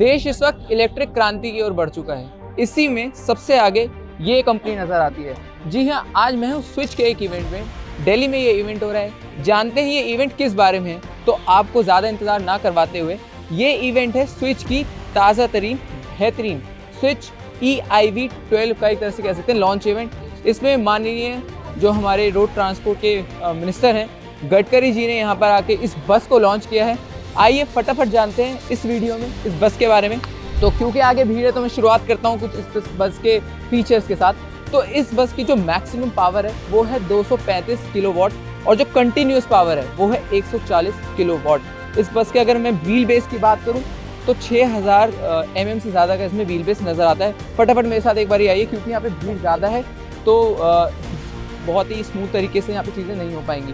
देश इस वक्त इलेक्ट्रिक क्रांति की ओर बढ़ चुका है। इसी में सबसे आगे ये कंपनी नजर आती है। जी हाँ, आज मैं हूँ स्विच के एक इवेंट में। दिल्ली में ये इवेंट हो रहा है। जानते हैं ये इवेंट किस बारे में है, तो आपको ज़्यादा इंतज़ार ना करवाते हुए, ये इवेंट है स्विच की ताज़ा तरीन बेहतरीन स्विच EIV 12 का एक तरह से कह सकते हैं लॉन्च इवेंट। इसमें माननीय जो हमारे रोड ट्रांसपोर्ट के मिनिस्टर हैं गडकरी जी ने यहाँ पर आके इस बस को लॉन्च किया है। आइए फटाफट जानते हैं इस वीडियो में इस बस के बारे में। तो क्योंकि आगे भीड़ है तो मैं शुरुआत करता हूँ कुछ इस बस के फीचर्स के साथ। तो इस बस की जो मैक्सिमम पावर है वो है 235 किलोवाट और जो कंटिन्यूस पावर है वो है 140 किलोवाट। इस बस के अगर मैं व्हील बेस की बात करूँ तो 6000 mm से ज़्यादा का इसमें व्हील बेस नज़र आता है। फटाफट मेरे साथ एक बार आइए, क्योंकि यहाँ पे भीड़ ज़्यादा है तो बहुत ही स्मूथ तरीके से यहाँ पे चीज़ें नहीं हो पाएंगी।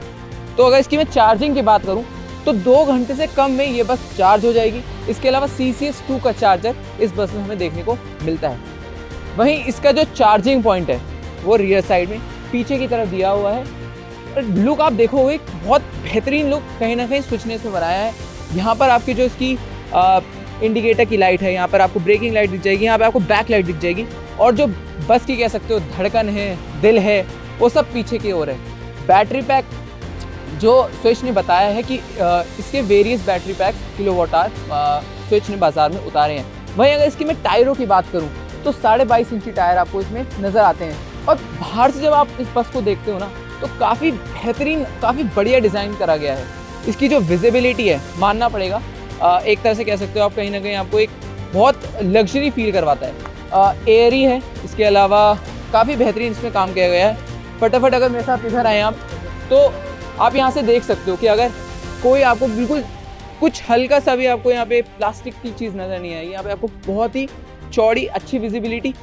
तो अगर इसकी मैं चार्जिंग की बात करूँ तो 2 घंटे से कम में ये बस चार्ज हो जाएगी। इसके अलावा CCS2 का चार्जर इस बस में हमें देखने को मिलता है। वहीं इसका जो चार्जिंग पॉइंट है वो रियर साइड में पीछे की तरफ दिया हुआ है। लुक आप देखोगे बहुत बेहतरीन लुक कहीं ना कहीं स्विच ने इसमें बनाया है। यहाँ पर आपकी जो इसकी इंडिकेटर की लाइट है, यहाँ पर आपको ब्रेकिंग लाइट दिख जाएगी, यहाँ पर आपको बैक लाइट दिख जाएगी और जो बस की कह सकते हो धड़कन है, दिल है, वो सब पीछे की ओर है। बैटरी पैक जो स्विच ने बताया है कि इसके various battery pack kilowatt hour switch ने बाज़ार में उतारे हैं। वहीं अगर इसकी मैं टायरों की बात करूं तो 22.5 इंची टायर आपको इसमें नज़र आते हैं। और बाहर से जब आप इस बस को देखते हो ना तो काफ़ी बेहतरीन, काफ़ी बढ़िया डिज़ाइन करा गया है। इसकी जो विजिबिलिटी है मानना पड़ेगा, एक तरह से कह सकते हो आप, कहीं ना कहीं आपको एक बहुत लग्जरी फील करवाता है। एयरी है, इसके अलावा काफ़ी बेहतरीन इसमें काम किया गया है। फटाफट अगर मेरे साथ इधर आए आप तो आप यहाँ से देख सकते हो कि अगर कोई आपको बिल्कुल कुछ हल्का सा भी आपको यहाँ पे प्लास्टिक की चीज़ नज़र नहीं आएगी। यहाँ पे आपको बहुत ही चौड़ी अच्छी विजिबिलिटी,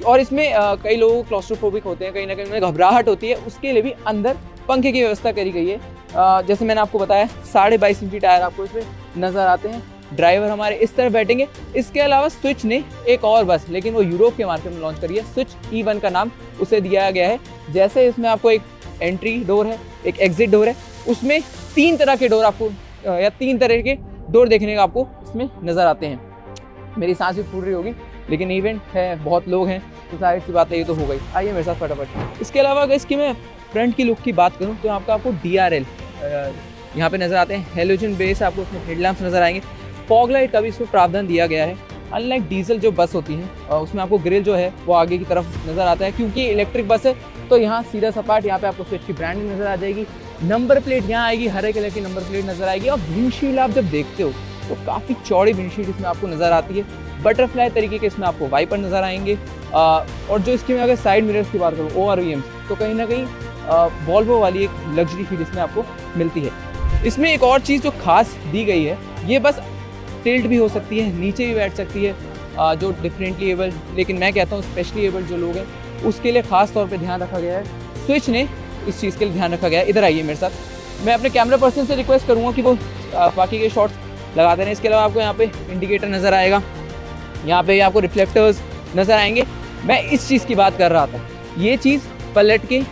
और इसमें कई लोग क्लॉस्ट्रोफोबिक होते हैं, कहीं ना कहीं उन्हें घबराहट होती है, उसके लिए भी अंदर पंखे की व्यवस्था करी गई है। जैसे मैंने आपको बताया 22.5 इंची टायर आपको इसमें नज़र आते हैं। ड्राइवर हमारे इस तरह बैठेंगे। इसके अलावा स्विच ने एक और बस, लेकिन वो यूरोप के मार्केट में लॉन्च करी है, स्विच E1 का नाम उसे दिया गया है। जैसे इसमें आपको एक एंट्री डोर है, एक एग्जिट डोर है, उसमें 3 तरह के डोर आपको या 3 तरह के डोर देखने का आपको इसमें नज़र आते हैं। मेरी सांस भी फूल रही होगी, लेकिन इवेंट है, बहुत लोग हैं तो जाहिर सी बात है ये तो हो गई। आइए मेरे साथ फटाफट। इसके अलावा अगर इसकी मैं फ्रंट की लुक की बात करूँ तो आपको DRL यहाँ पे नज़र आते हैं। हेलोजन बेस आपको इसमें हेडलैम्प्स नज़र आएंगे। फॉग लाइट का भी इसमें प्रावधान दिया गया है। अनलाइक डीजल जो बस होती है उसमें आपको ग्रिल जो है वो आगे की तरफ नज़र आता है। क्योंकि इलेक्ट्रिक बस है तो यहाँ सीधा सपाट यहाँ पे आपको स्विच की ब्रांडिंग नज़र आ जाएगी। नंबर प्लेट यहाँ आएगी, हरे कलर की नंबर प्लेट नज़र आएगी। और विंडशील्ड आप जब देखते हो तो काफ़ी चौड़ी विंडशील्ड इसमें आपको नज़र आती है। बटरफ्लाई तरीके के इसमें आपको वाइपर नज़र आएंगे। और जो इसकी मैं अगर साइड मिरर्स की बात करूँ ORVMs, तो कहीं ना कहीं वॉल्वो वाली एक लग्जरी फील इसमें आपको मिलती है। इसमें एक और चीज़ जो खास दी गई है, ये बस टिल्ट भी हो सकती है, नीचे भी बैठ सकती है, जो डिफरेंटली एबल, लेकिन मैं कहता हूँ स्पेशली एबल जो लोग हैं उसके लिए ख़ास तौर पे ध्यान रखा गया है। स्विच ने इस चीज़ के लिए ध्यान रखा गया है। इधर आइए मेरे साथ। मैं अपने कैमरा पर्सन से रिक्वेस्ट करूँगा कि वो बाकी के शॉट्स लगा दें। इसके अलावा आपको यहाँ पे इंडिकेटर नज़र आएगा, यहाँ पे आपको रिफ्लेक्टर्स नज़र आएंगे। मैं इस चीज़ की बात कर रहा था, ये चीज़ पलट के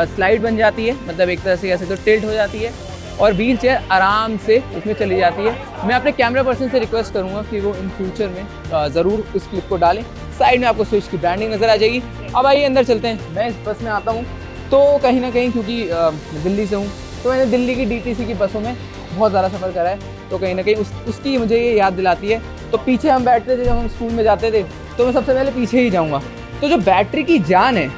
स्लाइड बन जाती है, मतलब एक तरह से कह सकते हो टिल्ट हो जाती है और व्हील चेयर आराम से उसमें चली जाती है। मैं अपने कैमरा पर्सन से रिक्वेस्ट करूंगा कि वो इन फ्यूचर में ज़रूर उस क्लिप को डालें। साइड में आपको स्विच की ब्रांडिंग नज़र आ जाएगी। अब आइए अंदर चलते हैं। मैं इस बस में आता हूँ तो कहीं ना कहीं, क्योंकि दिल्ली से हूँ तो मैंने दिल्ली की DTC की बसों में बहुत ज़्यादा सफ़र करा है, तो कहीं ना कहीं उसकी मुझे ये याद दिलाती है। तो पीछे हम बैठते थे जब हम स्कूल में जाते थे, तो मैं सबसे पहले पीछे ही जाऊँगा। तो जो बैटरी की जान है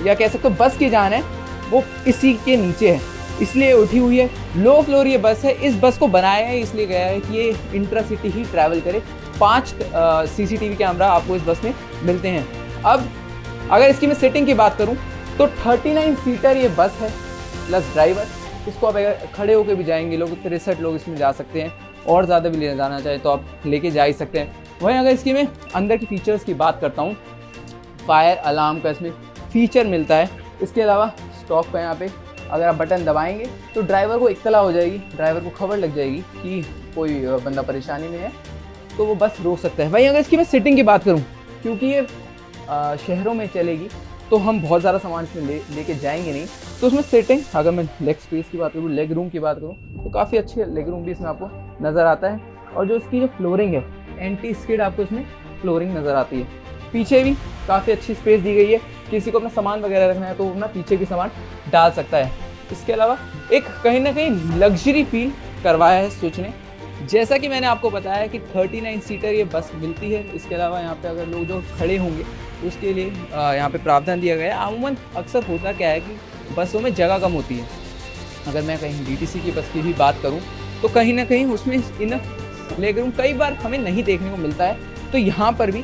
या कह सकते हो बस की जान है, वो इसी के नीचे है, इसलिए उठी हुई है। लो फ्लोर ये बस है। इस बस को बनाया है इसलिए गया है कि ये इंट्रासिटी ही ट्रैवल करे। 5 CCTV कैमरा आपको इस बस में मिलते हैं। अब अगर इसकी मैं सीटिंग की बात करूं तो 39 सीटर ये बस है प्लस ड्राइवर। इसको आप अगर खड़े होकर भी जाएंगे लोग, 63 लोग इसमें जा सकते हैं, और ज़्यादा भी ले जाना चाहे तो आप लेके जा ही सकते हैं। वहीं अगर इसकी मैं अंदर की फ़ीचर्स की बात करता हूँ, फायर अलार्म का इसमें फ़ीचर मिलता है। इसके अलावा स्टॉप का यहाँ पे अगर आप बटन दबाएंगे तो ड्राइवर को इत्तला हो जाएगी, ड्राइवर को खबर लग जाएगी कि कोई बंदा परेशानी में है, तो वो बस रोक सकता है। वहीं अगर इसकी मैं सीटिंग की बात करूँ, क्योंकि ये शहरों में चलेगी तो हम बहुत ज़्यादा सामान इसमें लेके जाएंगे नहीं, तो उसमें सीटिंग, अगर मैं लेग स्पेस की बात करूँ, लेग रूम की बात करूँ, तो काफ़ी अच्छे लेग रूम भी इसमें आपको नज़र आता है। और जो इसकी जो फ्लोरिंग है एंटी स्किड आपको इसमें फ्लोरिंग नज़र आती है। पीछे भी काफ़ी अच्छी स्पेस दी गई है, किसी को अपना सामान वगैरह रखना है तो अपना पीछे भी सामान डाल सकता है। इसके अलावा एक कहीं ना कहीं लग्जरी फील करवाया है स्विच ने। जैसा कि मैंने आपको बताया कि 39 सीटर ये बस मिलती है। इसके अलावा यहाँ पे अगर लोग जो खड़े होंगे तो उसके लिए यहाँ पे प्रावधान दिया गया है। अमूमन अक्सर होता क्या है कि बसों में जगह कम होती है। अगर मैं कहीं DTC की बस की भी बात करूँ तो कहीं ना कहीं उसमें इनफ लेग रूम कई बार हमें नहीं देखने को मिलता है। तो यहाँ पर भी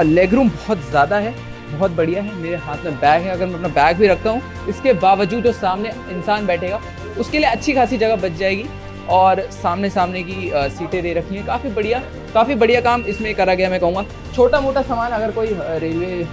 लेग रूम बहुत ज़्यादा है, बहुत बढ़िया है। मेरे हाथ में बैग है, अगर मैं अपना बैग भी रखता हूँ इसके बावजूद जो सामने इंसान बैठेगा उसके लिए अच्छी खासी जगह बच जाएगी। और सामने की सीटें दे रखी हैं, काफ़ी बढ़िया काम इसमें करा गया। मैं कहूँगा छोटा मोटा सामान अगर कोई रेलवे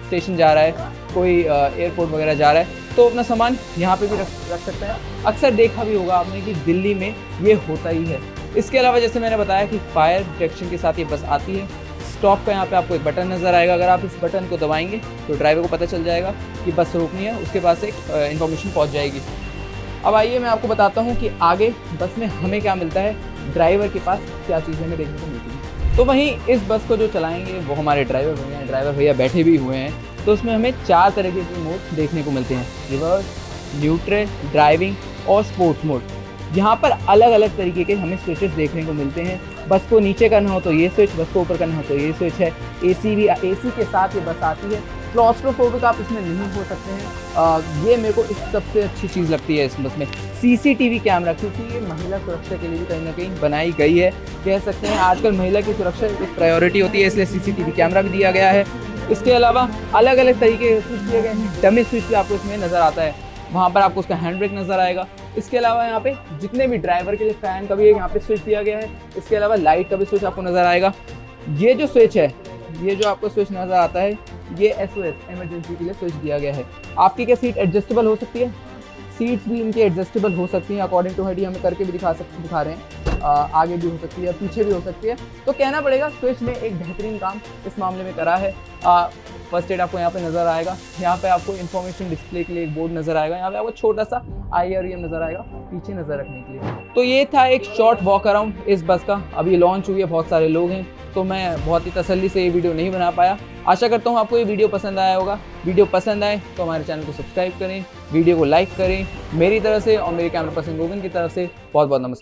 स्टेशन जा रहा है, कोई एयरपोर्ट वगैरह जा रहा है तो अपना सामान यहाँ पे भी रख सकते हैं। अक्सर देखा भी होगा आपने कि दिल्ली में ये होता ही है। इसके अलावा जैसे मैंने बताया कि फायर डिटेक्शन के साथ ये बस आती है। स्टॉप का यहाँ पे आपको एक बटन नज़र आएगा, अगर आप इस बटन को दबाएंगे तो ड्राइवर को पता चल जाएगा कि बस रोकनी है, उसके पास एक इन्फॉर्मेशन पहुँच जाएगी। अब आइए मैं आपको बताता हूँ कि आगे बस में हमें क्या मिलता है, ड्राइवर के पास क्या चीज़ें हमें देखने को मिलती हैं। तो वहीं इस बस को जो चलाएंगे वो हमारे ड्राइवर भैया बैठे भी हुए हैं। तो उसमें हमें 4 तरीके के मोड देखने को मिलते हैं, रिवर्स, न्यूट्रल, ड्राइविंग और स्पोर्ट्स मोड। यहाँ पर अलग अलग तरीके के हमें स्विचेस देखने को मिलते हैं। बस को नीचे करना हो तो ये स्विच, बस को ऊपर करना हो तो ये स्विच है। AC के साथ ये बस आती है। क्लॉस्ट्रोफोबिक आप इसमें नहीं हो सकते हैं। ये मेरे को इस सबसे अच्छी चीज़ लगती है इस बस में, CCTV कैमरा, क्योंकि ये महिला सुरक्षा के लिए भी कहीं ना कहीं बनाई गई है। कह सकते हैं आजकल महिला की सुरक्षा एक प्रायोरिटी होती है, इसलिए CCTV कैमरा भी दिया गया है। इसके अलावा अलग अलग तरीके के स्विच दिए गए हैं। डमी स्विच भी आपको इसमें नज़र आता है, वहाँ पर आपको उसका हैंड ब्रेक नज़र आएगा। इसके अलावा यहाँ पे जितने भी ड्राइवर के लिए फ़ैन का भी यहाँ पे स्विच दिया गया है। इसके अलावा लाइट का भी स्विच आपको नज़र आएगा। ये जो स्विच है, ये जो आपको स्विच नज़र आता है, ये SOS इमरजेंसी के लिए स्विच दिया गया है। आपकी क्या सीट एडजस्टेबल हो सकती है? सीट्स भी इनकी एडजस्टेबल हो सकती हैं, अकॉर्डिंग टू हेडी हमें करके भी दिखा रहे हैं। आगे भी हो सकती है, पीछे भी हो सकती है। तो कहना पड़ेगा स्विच ने एक बेहतरीन काम इस मामले में करा है। फर्स्ट एड आपको यहाँ पे नज़र आएगा। यहाँ पे आपको इन्फॉर्मेशन डिस्प्ले के लिए एक बोर्ड नज़र आएगा। यहाँ पे आपको छोटा सा IREM नज़र आएगा पीछे नज़र रखने के लिए। तो ये था एक शॉर्ट वॉक अराउंड इस बस का। अभी लॉन्च हुई है, बहुत सारे लोग हैं तो मैं बहुत ही तसल्ली से ये वीडियो नहीं बना पाया। आशा करता हूँ आपको ये वीडियो पसंद आया होगा। वीडियो पसंद आए तो हमारे चैनल को सब्सक्राइब करें, वीडियो को लाइक करें। मेरी तरफ से और मेरे कैमरा पर्सन गोविंद की तरफ से बहुत बहुत नमस्कार।